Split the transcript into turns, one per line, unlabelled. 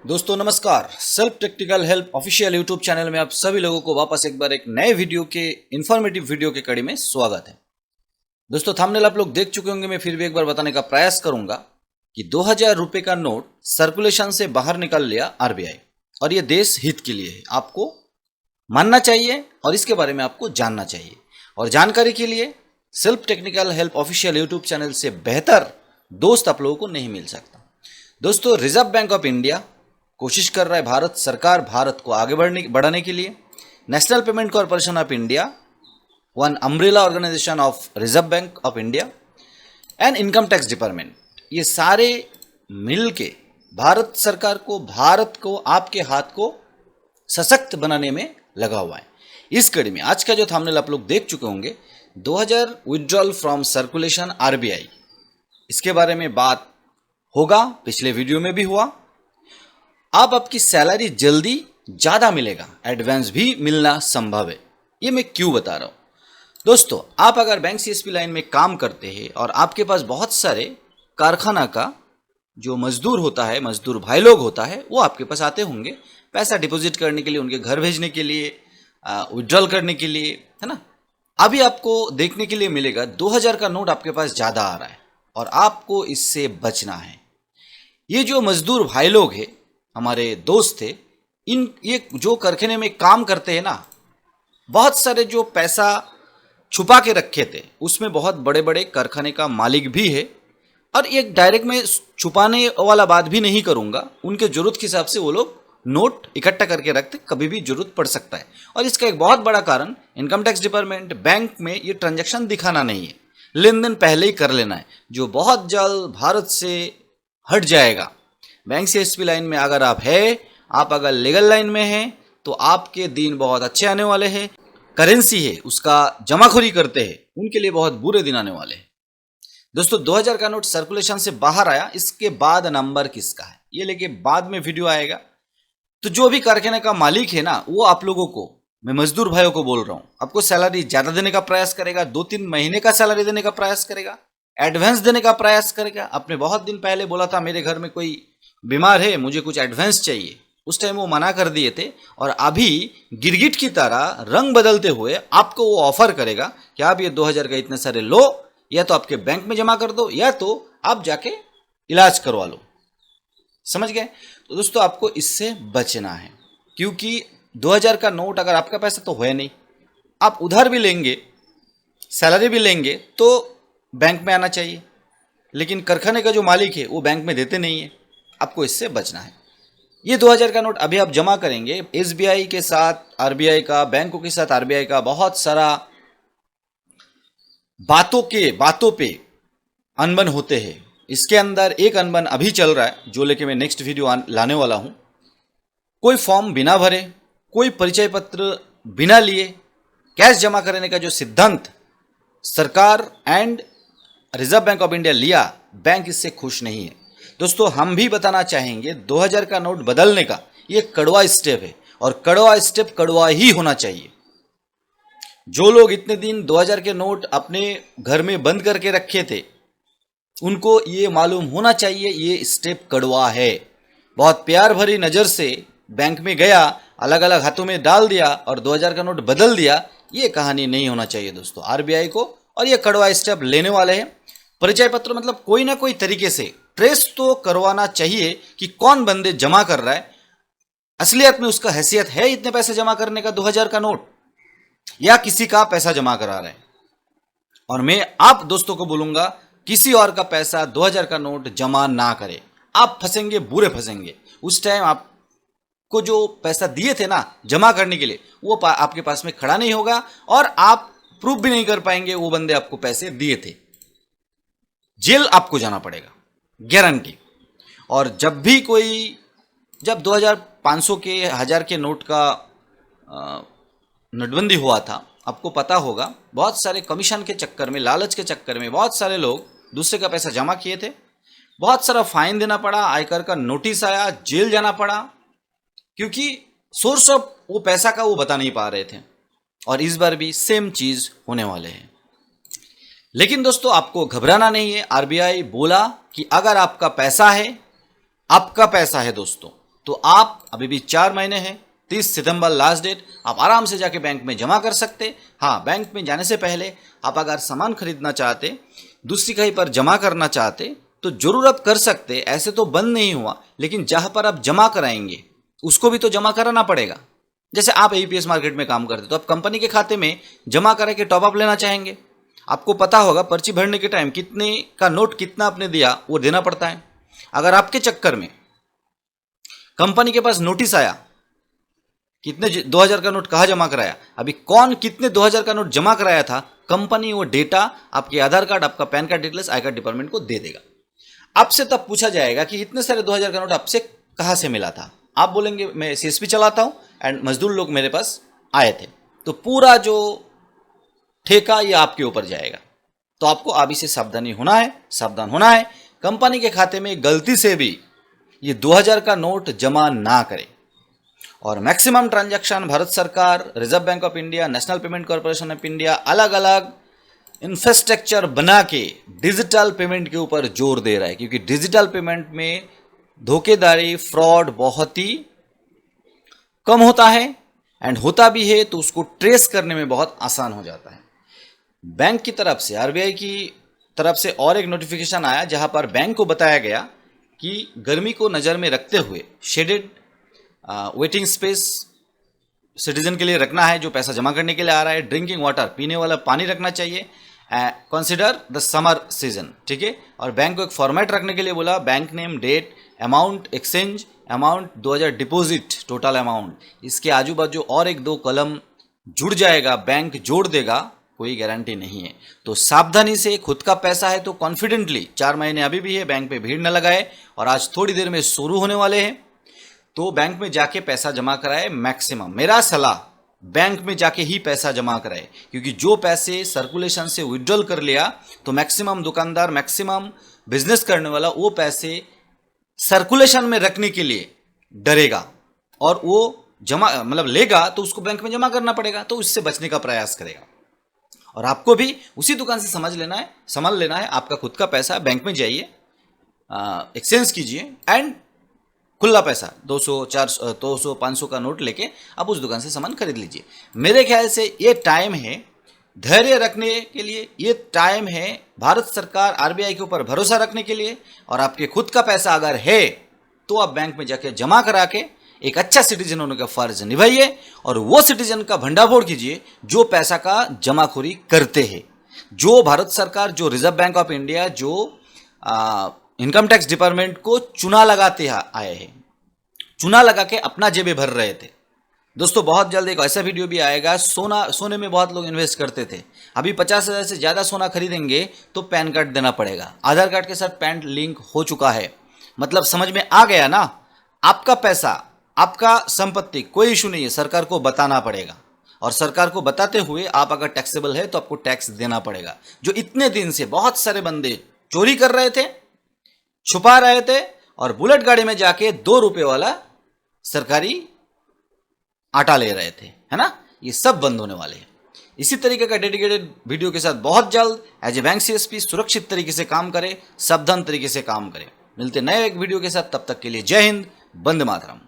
दोस्तों नमस्कार। Self technical help official YouTube channel में आप सभी लोगों को वापस एक बार एक नए वीडियो के इंफॉर्मेटिव वीडियो के कड़ी में स्वागत है। दोस्तों थंबनेल आप लोग देख चुके होंगे, मैं फिर भी एक बार बताने का प्रयास करूंगा कि 2000 रुपए का नोट सर्कुलेशन से बाहर निकाल लिया आरबीआई और ये देश हित के लिए है। आपको मानना चाहिए और इसके बारे में आपको जानना चाहिए। और जानकारी के लिए self technical help official YouTube channel से बेहतर दोस्त आप लोगों को नहीं मिल सकता। दोस्तों रिजर्व बैंक ऑफ इंडिया कोशिश कर रहा है, भारत सरकार भारत को आगे बढ़ाने के लिए national payment corporation of India, one umbrella organisation of reserve bank of India and income tax department, ये सारे मिल के भारत सरकार को, भारत को, आपके हाथ को सशक्त बनाने में लगा हुआ है। इस कड़ी में आज का जो थंबनेल आप लोग देख चुके होंगे, 2000 विड्रॉल फ्रॉम सर्कुलेशन आरबीआई, इसके बारे में बात होगा, पिछले वीडियो में भी हुआ। अब आपकी सैलरी जल्दी ज़्यादा मिलेगा, एडवांस भी मिलना संभव है। ये मैं क्यों बता रहा हूँ दोस्तों, आप अगर बैंक सीएसपी लाइन में काम करते हैं और आपके पास बहुत सारे कारखाना का जो मजदूर होता है, मजदूर भाई लोग होता है, वो आपके पास आते होंगे पैसा डिपॉजिट करने के लिए, उनके घर भेजने के लिए, विड्रॉल करने के लिए, है ना। अभी आपको देखने के लिए मिलेगा 2000 का नोट आपके पास ज़्यादा आ रहा है और आपको इससे बचना है। ये जो मजदूर भाई लोग हैं, हमारे दोस्त थे, ये जो कारखाने में काम करते हैं ना, बहुत सारे जो पैसा छुपा के रखे थे उसमें बहुत बड़े बड़े कारखाने का मालिक भी है। और ये डायरेक्ट में छुपाने वाला बात भी नहीं करूंगा, उनके जरूरत के हिसाब से वो लोग नोट इकट्ठा करके रखते, कभी भी जरूरत पड़ सकता है। और इसका एक बहुत बड़ा कारण इनकम टैक्स डिपार्टमेंट, बैंक में ये ट्रांजैक्शन दिखाना नहीं है, लेन देन पहले ही कर लेना है, जो बहुत जल्द भारत से हट जाएगा। बैंक सीएसपी लाइन में अगर आप है, आप अगर लीगल लाइन में हैं, तो आपके दिन बहुत अच्छे आने वाले हैं। करेंसी है उसका जमाखोरी करते हैं, उनके लिए बहुत बुरे दिन आने वाले हैं। दोस्तों 2000 का नोट सर्कुलेशन से बाहर आया, इसके बाद नंबर किसका है ये लेके बाद में वीडियो आएगा। तो जो भी कारखाने का मालिक है ना, वो आप लोगों को, मैं मजदूर भाइयों को बोल रहा हूं, आपको सैलरी ज्यादा देने का प्रयास करेगा, 2-3 महीने का सैलरी देने का प्रयास करेगा, एडवांस देने का प्रयास करेगा। आपने बहुत दिन पहले बोला था मेरे घर में कोई बीमार है, मुझे कुछ एडवांस चाहिए, उस टाइम वो मना कर दिए थे। और अभी गिरगिट की तरह रंग बदलते हुए आपको वो ऑफर करेगा कि आप ये 2000 का इतने सारे लो, या तो आपके बैंक में जमा कर दो, या तो आप जाके इलाज करवा लो। समझ गए? तो दोस्तों आपको इससे बचना है, क्योंकि 2000 का नोट अगर आपका पैसा तो है नहीं, आप उधार भी लेंगे, सैलरी भी लेंगे तो बैंक में आना चाहिए, लेकिन कारखाने का जो मालिक है वो बैंक में देते नहीं है। आपको इससे बचना है। ये 2000 का नोट अभी आप जमा करेंगे, एसबीआई के साथ आरबीआई का, बैंकों के साथ आरबीआई का बहुत सारा बातों पे अनबन होते हैं। इसके अंदर एक अनबन अभी चल रहा है, जो लेके मैं नेक्स्ट वीडियो लाने वाला हूं। कोई फॉर्म बिना भरे, कोई परिचय पत्र बिना लिए कैश जमा करने का जो सिद्धांत सरकार and reserve bank of India लिया, बैंक इससे खुश नहीं है। दोस्तों हम भी बताना चाहेंगे, 2000 का नोट बदलने का ये कड़वा स्टेप है, और कड़वा स्टेप कड़वा ही होना चाहिए। जो लोग इतने दिन 2000 के नोट अपने घर में बंद करके रखे थे, उनको ये मालूम होना चाहिए ये स्टेप कड़वा है। बहुत प्यार भरी नज़र से बैंक में गया, अलग अलग हाथों में डाल दिया और 2000 का नोट बदल दिया, ये कहानी नहीं होना चाहिए दोस्तों आरबीआई को। और ये कड़वा स्टेप लेने वाले हैं। परिचय पत्र मतलब कोई ना कोई तरीके से ट्रेस तो करवाना चाहिए कि कौन बंदे जमा कर रहा है, असलियत में उसका हैसियत है इतने पैसे जमा करने का 2000 का नोट, या किसी का पैसा जमा करा रहा है। और मैं आप दोस्तों को बोलूंगा, किसी और का पैसा 2000 का नोट जमा ना करे, आप फंसेंगे, बुरे फंसेंगे। उस टाइम आपको जो पैसा दिए थे ना जमा करने के लिए, वो आपके पास में खड़ा नहीं होगा और आप प्रूफ भी नहीं कर पाएंगे वो बंदे आपको पैसे दिए थे। जेल आपको जाना पड़ेगा, गारंटी। और जब 2500 के 1000 के नोट का नोटबंदी हुआ था, आपको पता होगा, बहुत सारे कमीशन के चक्कर में, लालच के चक्कर में बहुत सारे लोग दूसरे का पैसा जमा किए थे, बहुत सारा फाइन देना पड़ा, आयकर का नोटिस आया, जेल जाना पड़ा, क्योंकि सोर्स ऑफ वो पैसा का वो बता नहीं पा रहे थे। और इस बार भी सेम चीज होने वाले हैं। लेकिन दोस्तों आपको घबराना नहीं है। आरबीआई बोला कि अगर आपका पैसा है, आपका पैसा है दोस्तों, तो आप अभी भी 4 महीने हैं, 30 सितंबर लास्ट डेट, आप आराम से जाके बैंक में जमा कर सकते। हाँ, बैंक में जाने से पहले आप अगर सामान खरीदना चाहते, दूसरी कहीं पर जमा करना चाहते तो जरूर आप कर सकते, ऐसे तो बंद नहीं हुआ, लेकिन जहां पर आप जमा कराएंगे उसको भी तो जमा कराना पड़ेगा। जैसे आप एपीएस मार्केट में काम करते तो आप कंपनी के खाते में जमा करा के टॉप अप लेना चाहेंगे, आपको पता होगा पर्ची भरने के टाइम कितने का नोट कितना आपने दिया वो देना पड़ता है। अगर आपके चक्कर में कंपनी के पास नोटिस आया कितने 2000 का नोट कहाँ जमा कराया, अभी कौन कितने 2000 का नोट जमा कराया था, कंपनी वो डेटा आपके आधार कार्ड, आपका पैन कार्ड डिटेल्स आयकर डिपार्टमेंट को दे देगा। आपसे तब पूछा जाएगा कि इतने सारे 2000 का नोट आपसे कहाँ से मिला था। आप बोलेंगे मैं सीएसपी चलाता हूं एंड मजदूर लोग मेरे पास आए थे, तो पूरा जो ठेका ये आपके ऊपर जाएगा। तो आपको अभी से सावधान होना है। कंपनी के खाते में गलती से भी ये 2000 का नोट जमा ना करें। और मैक्सिमम ट्रांजैक्शन भारत सरकार, reserve bank of India, national payment corporation of India अलग अलग इंफ्रास्ट्रक्चर बना के डिजिटल पेमेंट के ऊपर जोर दे रहा है, क्योंकि डिजिटल पेमेंट में धोखेधारी, फ्रॉड बहुत ही कम होता है एंड होता भी है तो उसको ट्रेस करने में बहुत आसान हो जाता है। बैंक की तरफ से, आरबीआई की तरफ से और एक नोटिफिकेशन आया जहां पर बैंक को बताया गया कि गर्मी को नज़र में रखते हुए शेडेड वेटिंग स्पेस सिटीजन के लिए रखना है जो पैसा जमा करने के लिए आ रहा है। ड्रिंकिंग वाटर, पीने वाला पानी रखना चाहिए। कंसिडर द समर सीजन, ठीक है। और बैंक को एक फॉर्मेट रखने के लिए बोला, bank name, date, amount, exchange amount, 2000 deposit, total amount. इसके आजू बाजू और एक दो कलम जुड़ जाएगा, बैंक जोड़ देगा, कोई गारंटी नहीं है। तो सावधानी से, खुद का पैसा है तो कॉन्फिडेंटली, 4 महीने अभी भी है, बैंक पे भीड़ न लगाए और आज थोड़ी देर में शुरू होने वाले हैं तो बैंक में जाके पैसा जमा कराए। मैक्सिमम मेरा सलाह, बैंक में जाके ही पैसा जमा कराए, क्योंकि जो पैसे सर्कुलेशन से विड्रॉल कर लिया तो मैक्सिमम दुकानदार, मैक्सिमम बिजनेस करने वाला वो पैसे सर्कुलेशन में रखने के लिए डरेगा और वो जमा मतलब लेगा तो उसको बैंक में जमा करना पड़ेगा, तो उससे बचने का प्रयास करेगा। और आपको भी उसी दुकान से समझ लेना है आपका खुद का पैसा, बैंक में जाइए, एक्सचेंज कीजिए एंड खुला पैसा 200, 500 का नोट लेके आप उस दुकान से सामान खरीद लीजिए। मेरे ख्याल से ये टाइम है धैर्य रखने के लिए, ये टाइम है भारत सरकार, आरबीआई के ऊपर भरोसा रखने के लिए। और आपके खुद का पैसा अगर है तो आप बैंक में जाके जमा करा के एक अच्छा सिटीजन होने का फर्ज निभाइए और वो सिटीजन का भंडाफोड़ कीजिए जो पैसा का जमाखोरी करते हैं, जो भारत सरकार, जो रिजर्व बैंक ऑफ इंडिया, जो इनकम टैक्स डिपार्टमेंट को चुना लगाते आए हैं, चुना लगा के अपना जेबे भर रहे थे। दोस्तों बहुत जल्द एक ऐसा वीडियो भी आएगा। सोने में बहुत लोग इन्वेस्ट करते थे, अभी 50,000 से ज़्यादा सोना खरीदेंगे तो पैन कार्ड देना पड़ेगा। आधार कार्ड के साथ पैन लिंक हो चुका है, मतलब समझ में आ गया ना। आपका पैसा, आपका संपत्ति, कोई इशू नहीं है, सरकार को बताना पड़ेगा और सरकार को बताते हुए आप अगर टैक्सेबल है तो आपको टैक्स देना पड़ेगा। जो इतने दिन से बहुत सारे बंदे चोरी कर रहे थे, छुपा रहे थे और बुलेट गाड़ी में जाके 2 रुपए वाला सरकारी आटा ले रहे थे, है ना, ये सब बंद होने वाले हैं। इसी तरीके का डेडिकेटेड वीडियो के साथ बहुत जल्द एज ए बैंक सीएसपी सुरक्षित तरीके से काम करें, सावधान तरीके से काम करें। मिलते नए एक वीडियो के साथ, तब तक के लिए जय हिंद, वंदे मातरम।